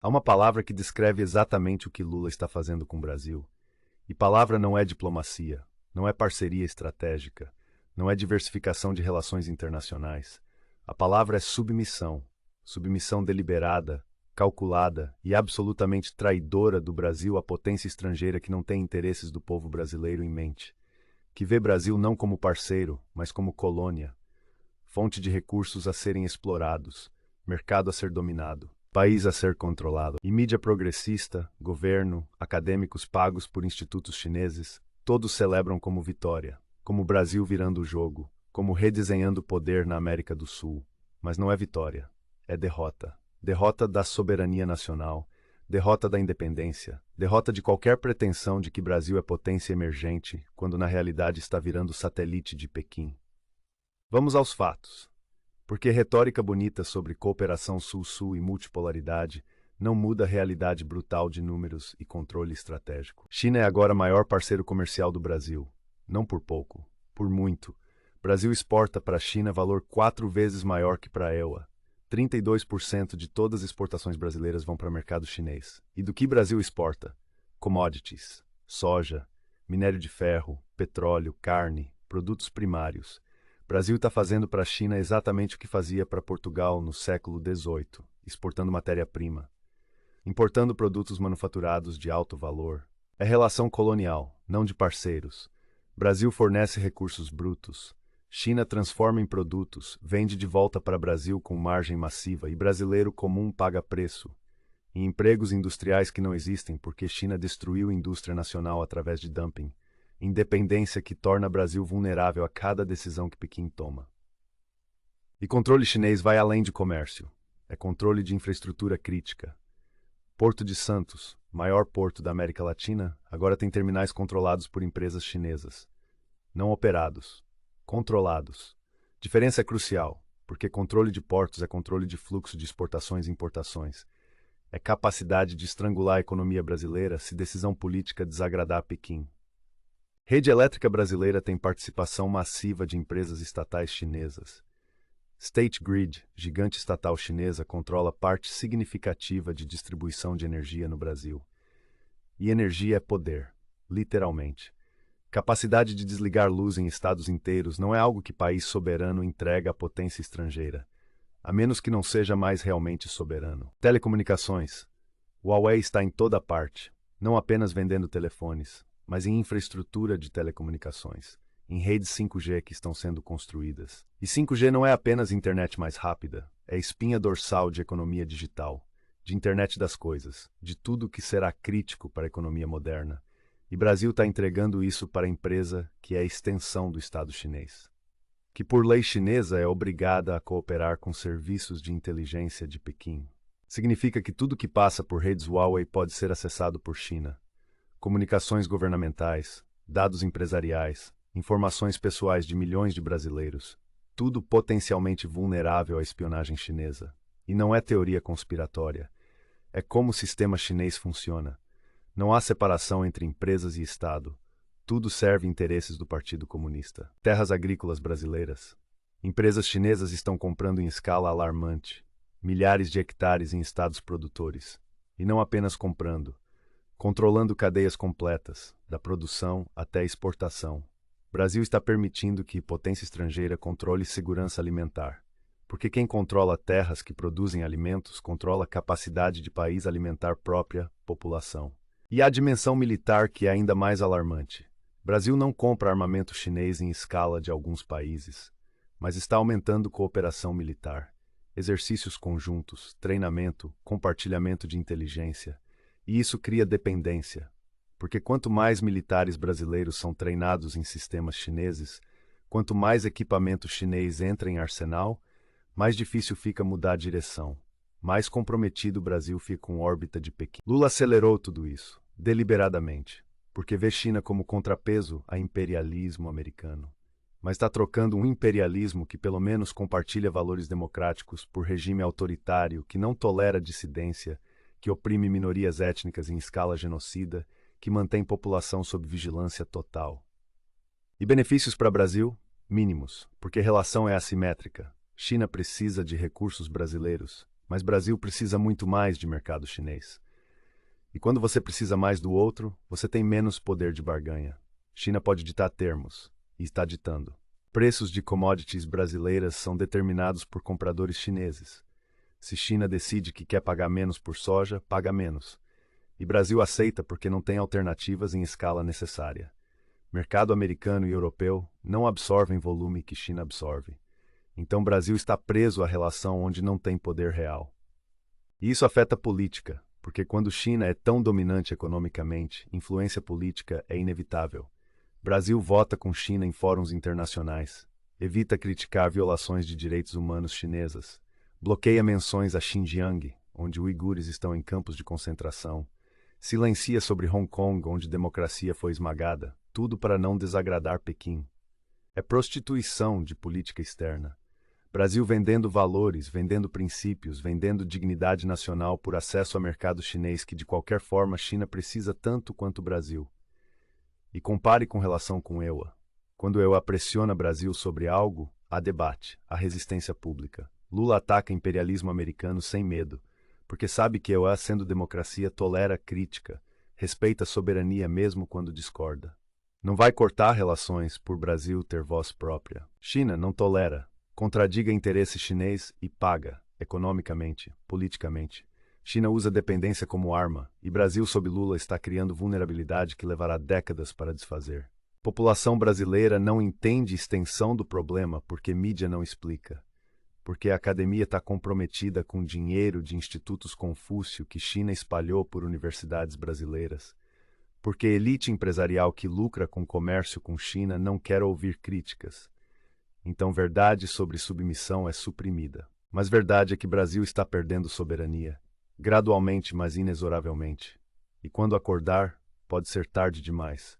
Há uma palavra que descreve exatamente o que Lula está fazendo com o Brasil. E palavra não é diplomacia, não é parceria estratégica, não é diversificação de relações internacionais. A palavra é submissão. Submissão deliberada, calculada e absolutamente traidora do Brasil à potência estrangeira que não tem interesses do povo brasileiro em mente, que vê Brasil não como parceiro, mas como colônia, fonte de recursos a serem explorados, mercado a ser dominado, país a ser controlado. E mídia progressista, governo, acadêmicos pagos por institutos chineses, todos celebram como vitória, como o Brasil virando o jogo, como redesenhando o poder na América do Sul. Mas não é vitória, é derrota. Derrota da soberania nacional, derrota da independência, derrota de qualquer pretensão de que Brasil é potência emergente, quando na realidade está virando satélite de Pequim. Vamos aos fatos. Porque retórica bonita sobre cooperação Sul-Sul e multipolaridade não muda a realidade brutal de números e controle estratégico. China é agora maior parceiro comercial do Brasil. Não por pouco, por muito. Brasil exporta para a China valor 4 vezes maior que para a EUA. 32% de todas as exportações brasileiras vão para o mercado chinês. E do que Brasil exporta? Commodities, soja, minério de ferro, petróleo, carne, produtos primários. O Brasil está fazendo para a China exatamente o que fazia para Portugal no século XVIII, exportando matéria-prima, importando produtos manufaturados de alto valor. É relação colonial, não de parceiros. Brasil fornece recursos brutos. China transforma em produtos, vende de volta para Brasil com margem massiva e brasileiro comum paga preço. Em empregos industriais que não existem porque China destruiu a indústria nacional através de dumping. Independência que torna Brasil vulnerável a cada decisão que Pequim toma. E controle chinês vai além de comércio. É controle de infraestrutura crítica. Porto de Santos, maior porto da América Latina, agora tem terminais controlados por empresas chinesas. Não operados, controlados. Diferença é crucial, porque controle de portos é controle de fluxo de exportações e importações. É capacidade de estrangular a economia brasileira se decisão política desagradar a Pequim. Rede Elétrica Brasileira tem participação massiva de empresas estatais chinesas. State Grid, gigante estatal chinesa, controla parte significativa de distribuição de energia no Brasil. E energia é poder, literalmente. Capacidade de desligar luz em estados inteiros não é algo que país soberano entrega à potência estrangeira, a menos que não seja mais realmente soberano. Telecomunicações. Huawei está em toda parte, não apenas vendendo telefones, mas em infraestrutura de telecomunicações, em redes 5G que estão sendo construídas. E 5G não é apenas internet mais rápida, é espinha dorsal de economia digital, de internet das coisas, de tudo que será crítico para a economia moderna. E Brasil está entregando isso para a empresa que é a extensão do Estado chinês, que por lei chinesa é obrigada a cooperar com serviços de inteligência de Pequim. Significa que tudo que passa por redes Huawei pode ser acessado por China. Comunicações governamentais, dados empresariais, informações pessoais de milhões de brasileiros, tudo potencialmente vulnerável à espionagem chinesa. E não é teoria conspiratória. É como o sistema chinês funciona. Não há separação entre empresas e Estado. Tudo serve interesses do Partido Comunista. Terras agrícolas brasileiras. Empresas chinesas estão comprando em escala alarmante. Milhares de hectares em estados produtores. E não apenas comprando. Controlando cadeias completas, da produção até a exportação. O Brasil está permitindo que potência estrangeira controle segurança alimentar, porque quem controla terras que produzem alimentos controla a capacidade de país alimentar própria população. E há a dimensão militar que é ainda mais alarmante. O Brasil não compra armamento chinês em escala de alguns países, mas está aumentando cooperação militar, exercícios conjuntos, treinamento, compartilhamento de inteligência. E isso cria dependência, porque quanto mais militares brasileiros são treinados em sistemas chineses, quanto mais equipamento chinês entra em arsenal, mais difícil fica mudar a direção, mais comprometido o Brasil fica com a órbita de Pequim. Lula acelerou tudo isso, deliberadamente, porque vê China como contrapeso a imperialismo americano. Mas está trocando um imperialismo que pelo menos compartilha valores democráticos por regime autoritário que não tolera dissidência, que oprime minorias étnicas em escala genocida, que mantém população sob vigilância total. E benefícios para o Brasil? Mínimos, porque a relação é assimétrica. China precisa de recursos brasileiros, Mas Brasil precisa muito mais de mercado chinês. E quando você precisa mais do outro, você tem menos poder de barganha. China pode ditar termos, e está ditando. Preços de commodities brasileiras são determinados por compradores chineses. Se China decide que quer pagar menos por soja, paga menos. E Brasil aceita porque não tem alternativas em escala necessária. Mercado americano e europeu não absorvem volume que China absorve. Então Brasil está preso à relação onde não tem poder real. E isso afeta a política, porque quando China é tão dominante economicamente, influência política é inevitável. Brasil vota com China em fóruns internacionais, evita criticar violações de direitos humanos chinesas, bloqueia menções a Xinjiang, onde uigures estão em campos de concentração, silencia sobre Hong Kong, onde democracia foi esmagada, tudo para não desagradar Pequim. É prostituição de política externa. Brasil vendendo valores, vendendo princípios, vendendo dignidade nacional por acesso ao mercado chinês que de qualquer forma a China precisa tanto quanto o Brasil. E compare com relação com EUA. Quando EUA pressiona Brasil sobre algo, há debate, há resistência pública. Lula ataca imperialismo americano sem medo, porque sabe que EUA, sendo democracia, tolera crítica, respeita a soberania mesmo quando discorda. Não vai cortar relações por Brasil ter voz própria. China não tolera, contradiga interesse chinês e paga, economicamente, politicamente. China usa dependência como arma, e Brasil sob Lula está criando vulnerabilidade que levará décadas para desfazer. População brasileira não entende extensão do problema porque mídia não explica. Porque a academia está comprometida com dinheiro de institutos Confúcio que China espalhou por universidades brasileiras. Porque a elite empresarial que lucra com comércio com China não quer ouvir críticas. Então verdade sobre submissão é suprimida. Mas verdade é que Brasil está perdendo soberania. Gradualmente, mas inexoravelmente. E quando acordar, pode ser tarde demais.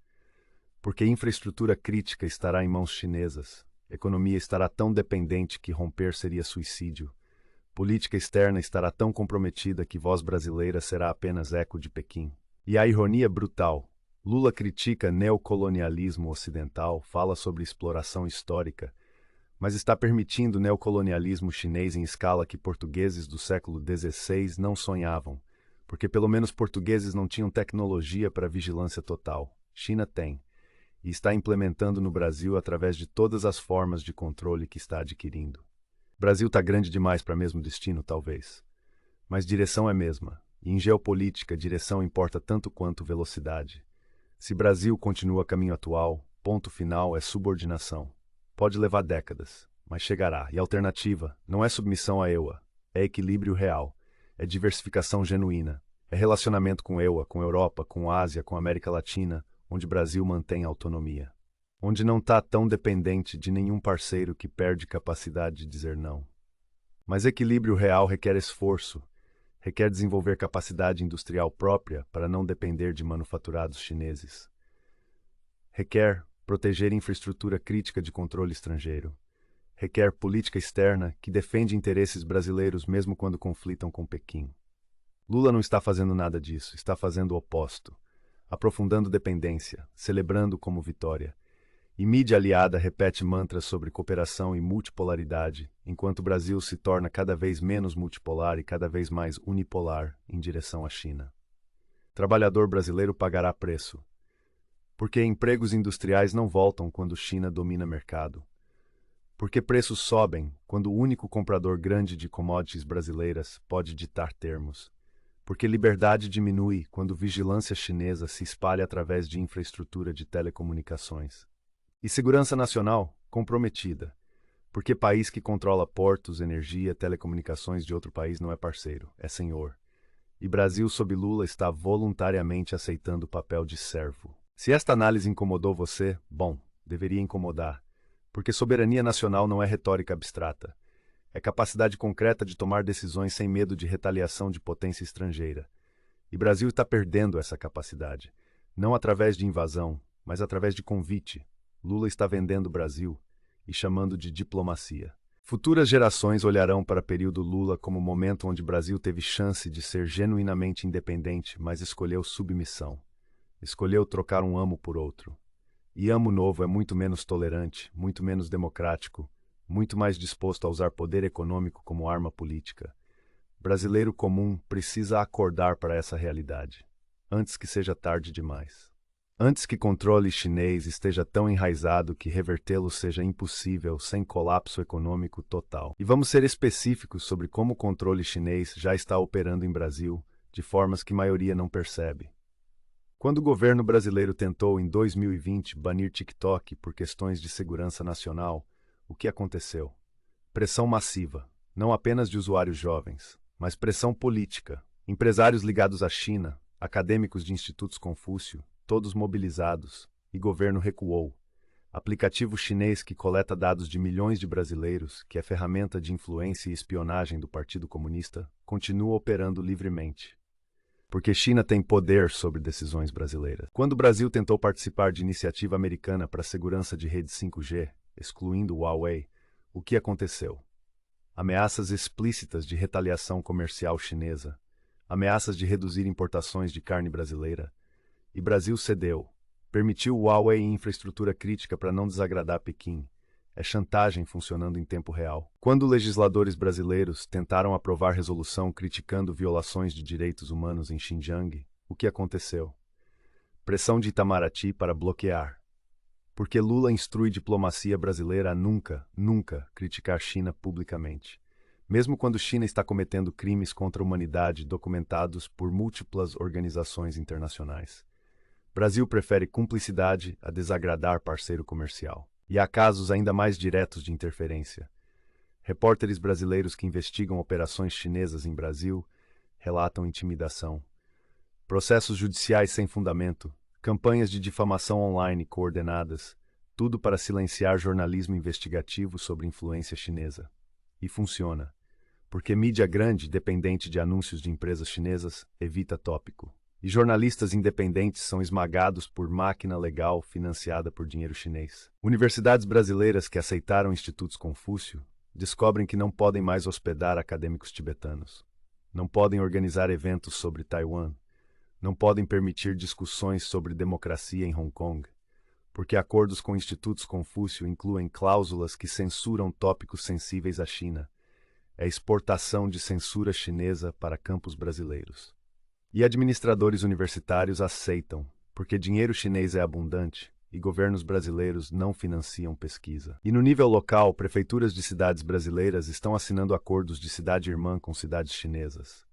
Porque infraestrutura crítica estará em mãos chinesas. Economia estará tão dependente que romper seria suicídio. Política externa estará tão comprometida que voz brasileira será apenas eco de Pequim. E a ironia brutal. Lula critica neocolonialismo ocidental, fala sobre exploração histórica, mas está permitindo neocolonialismo chinês em escala que portugueses do século XVI não sonhavam, porque pelo menos portugueses não tinham tecnologia para vigilância total. China tem, e está implementando no Brasil através de todas as formas de controle que está adquirindo. Brasil está grande demais para mesmo destino, talvez. Mas direção é mesma, e em geopolítica direção importa tanto quanto velocidade. Se Brasil continua caminho atual, ponto final é subordinação. Pode levar décadas, mas chegará. E a alternativa não é submissão a EUA, é equilíbrio real, é diversificação genuína, é relacionamento com EUA, com Europa, com Ásia, com América Latina, onde o Brasil mantém autonomia. Onde não está tão dependente de nenhum parceiro que perde capacidade de dizer não. Mas equilíbrio real requer esforço, requer desenvolver capacidade industrial própria para não depender de manufaturados chineses. Requer proteger infraestrutura crítica de controle estrangeiro. Requer política externa que defende interesses brasileiros mesmo quando conflitam com Pequim. Lula não está fazendo nada disso, está fazendo o oposto, aprofundando dependência, celebrando como vitória. E mídia aliada repete mantras sobre cooperação e multipolaridade, enquanto o Brasil se torna cada vez menos multipolar e cada vez mais unipolar em direção à China. Trabalhador brasileiro pagará preço, porque empregos industriais não voltam quando China domina mercado. Porque preços sobem quando o único comprador grande de commodities brasileiras pode ditar termos. Porque liberdade diminui quando vigilância chinesa se espalha através de infraestrutura de telecomunicações. E segurança nacional comprometida. Porque país que controla portos, energia, telecomunicações de outro país não é parceiro, é senhor. E Brasil sob Lula está voluntariamente aceitando o papel de servo. Se esta análise incomodou você, bom, deveria incomodar, porque soberania nacional não é retórica abstrata. É capacidade concreta de tomar decisões sem medo de retaliação de potência estrangeira. E Brasil está perdendo essa capacidade, não através de invasão, mas através de convite. Lula está vendendo o Brasil e chamando de diplomacia. Futuras gerações olharão para o período Lula como o momento onde o Brasil teve chance de ser genuinamente independente, mas escolheu submissão. Escolheu trocar um amo por outro. E amo novo é muito menos tolerante, muito menos democrático, muito mais disposto a usar poder econômico como arma política. Brasileiro comum precisa acordar para essa realidade, antes que seja tarde demais. Antes que controle chinês esteja tão enraizado que revertê-lo seja impossível sem colapso econômico total. E vamos ser específicos sobre como o controle chinês já está operando em Brasil, de formas que a maioria não percebe. Quando o governo brasileiro tentou, em 2020, banir TikTok por questões de segurança nacional, o que aconteceu? Pressão massiva, não apenas de usuários jovens, mas pressão política, empresários ligados à China, acadêmicos de institutos Confúcio, todos mobilizados, e governo recuou. Aplicativo chinês que coleta dados de milhões de brasileiros, que é ferramenta de influência e espionagem do Partido Comunista, continua operando livremente. Porque China tem poder sobre decisões brasileiras. Quando o Brasil tentou participar de iniciativa americana para a segurança de rede 5G, excluindo o Huawei, o que aconteceu? Ameaças explícitas de retaliação comercial chinesa, ameaças de reduzir importações de carne brasileira, e Brasil cedeu, permitiu o Huawei em infraestrutura crítica para não desagradar Pequim. É chantagem funcionando em tempo real. Quando legisladores brasileiros tentaram aprovar resolução criticando violações de direitos humanos em Xinjiang, o que aconteceu? Pressão de Itamaraty para bloquear. Porque Lula instrui diplomacia brasileira a nunca criticar China publicamente. Mesmo quando China está cometendo crimes contra a humanidade documentados por múltiplas organizações internacionais. Brasil prefere cumplicidade a desagradar parceiro comercial. E há casos ainda mais diretos de interferência. Repórteres brasileiros que investigam operações chinesas em Brasil relatam intimidação. Processos judiciais sem fundamento, campanhas de difamação online coordenadas, tudo para silenciar jornalismo investigativo sobre influência chinesa. E funciona, porque mídia grande, dependente de anúncios de empresas chinesas, evita tópico. E jornalistas independentes são esmagados por máquina legal financiada por dinheiro chinês. Universidades brasileiras que aceitaram institutos Confúcio descobrem que não podem mais hospedar acadêmicos tibetanos. Não podem organizar eventos sobre Taiwan. Não podem permitir discussões sobre democracia em Hong Kong, porque acordos com institutos Confúcio incluem cláusulas que censuram tópicos sensíveis à China. É exportação de censura chinesa para campos brasileiros. E administradores universitários aceitam, porque dinheiro chinês é abundante e governos brasileiros não financiam pesquisa. E no nível local, prefeituras de cidades brasileiras estão assinando acordos de cidade-irmã com cidades chinesas.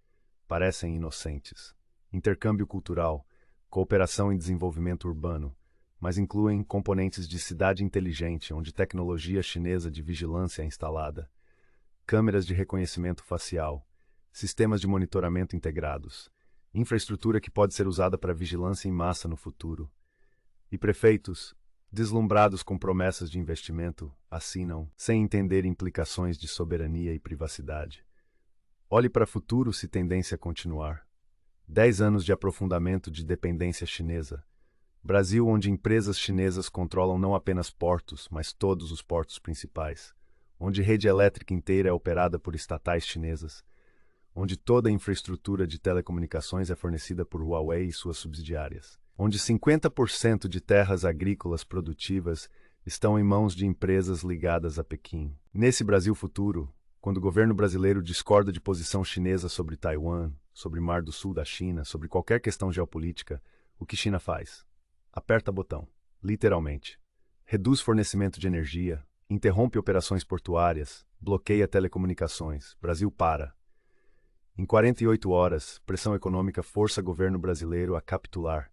Parecem inocentes. Intercâmbio cultural, cooperação em desenvolvimento urbano, mas incluem componentes de cidade inteligente, onde tecnologia chinesa de vigilância é instalada, câmeras de reconhecimento facial, sistemas de monitoramento integrados, infraestrutura que pode ser usada para vigilância em massa no futuro. E prefeitos, deslumbrados com promessas de investimento, assinam, sem entender implicações de soberania e privacidade. Olhe para o futuro se tendência a continuar. 10 anos de aprofundamento de dependência chinesa. Brasil, onde empresas chinesas controlam não apenas portos, mas todos os portos principais. Onde rede elétrica inteira é operada por estatais chinesas. Onde toda a infraestrutura de telecomunicações é fornecida por Huawei e suas subsidiárias, onde 50% de terras agrícolas produtivas estão em mãos de empresas ligadas a Pequim. Nesse Brasil futuro, quando o governo brasileiro discorda de posição chinesa sobre Taiwan, sobre Mar do Sul da China, sobre qualquer questão geopolítica, o que China faz? Aperta botão, literalmente. Reduz fornecimento de energia, interrompe operações portuárias, bloqueia telecomunicações. Brasil para. Em 48 horas, pressão econômica força governo brasileiro a capitular,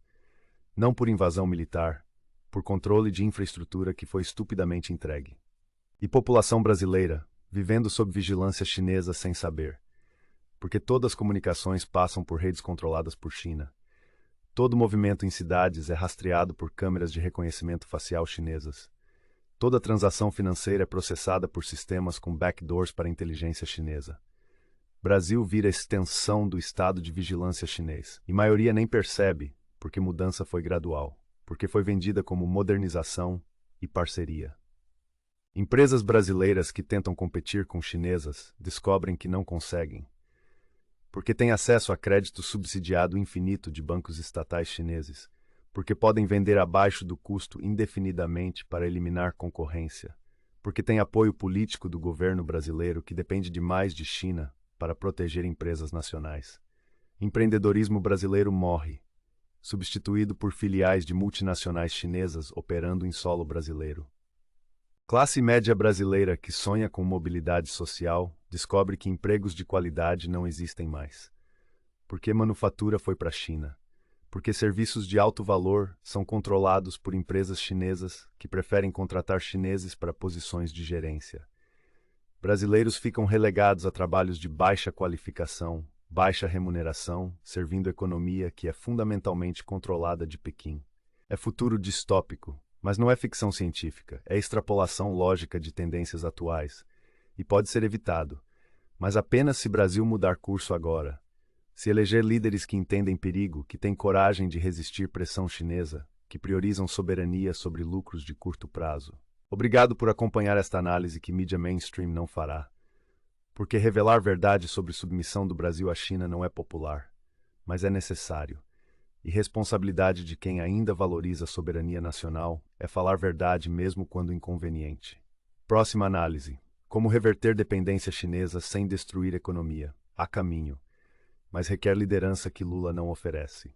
não por invasão militar, por controle de infraestrutura que foi estupidamente entregue. E população brasileira, vivendo sob vigilância chinesa sem saber, porque todas as comunicações passam por redes controladas por China. Todo movimento em cidades é rastreado por câmeras de reconhecimento facial chinesas. Toda transação financeira é processada por sistemas com backdoors para a inteligência chinesa. Brasil vira extensão do estado de vigilância chinês. E maioria nem percebe, porque mudança foi gradual, porque foi vendida como modernização e parceria. Empresas brasileiras que tentam competir com chinesas descobrem que não conseguem, porque têm acesso a crédito subsidiado infinito de bancos estatais chineses, porque podem vender abaixo do custo indefinidamente para eliminar concorrência, porque têm apoio político do governo brasileiro que depende demais de China para proteger empresas nacionais. Empreendedorismo brasileiro morre, substituído por filiais de multinacionais chinesas operando em solo brasileiro. Classe média brasileira que sonha com mobilidade social descobre que empregos de qualidade não existem mais. Porque manufatura foi para a China. Porque serviços de alto valor são controlados por empresas chinesas que preferem contratar chineses para posições de gerência. Brasileiros ficam relegados a trabalhos de baixa qualificação, baixa remuneração, servindo economia que é fundamentalmente controlada de Pequim. É futuro distópico, mas não é ficção científica, é extrapolação lógica de tendências atuais, e pode ser evitado, mas apenas se Brasil mudar curso agora. Se eleger líderes que entendem perigo, que têm coragem de resistir pressão chinesa, que priorizam soberania sobre lucros de curto prazo. Obrigado por acompanhar esta análise que mídia mainstream não fará. Porque revelar verdade sobre submissão do Brasil à China não é popular, mas é necessário. E responsabilidade de quem ainda valoriza a soberania nacional é falar verdade mesmo quando inconveniente. Próxima análise. Como reverter dependência chinesa sem destruir economia. Há caminho, mas requer liderança que Lula não oferece.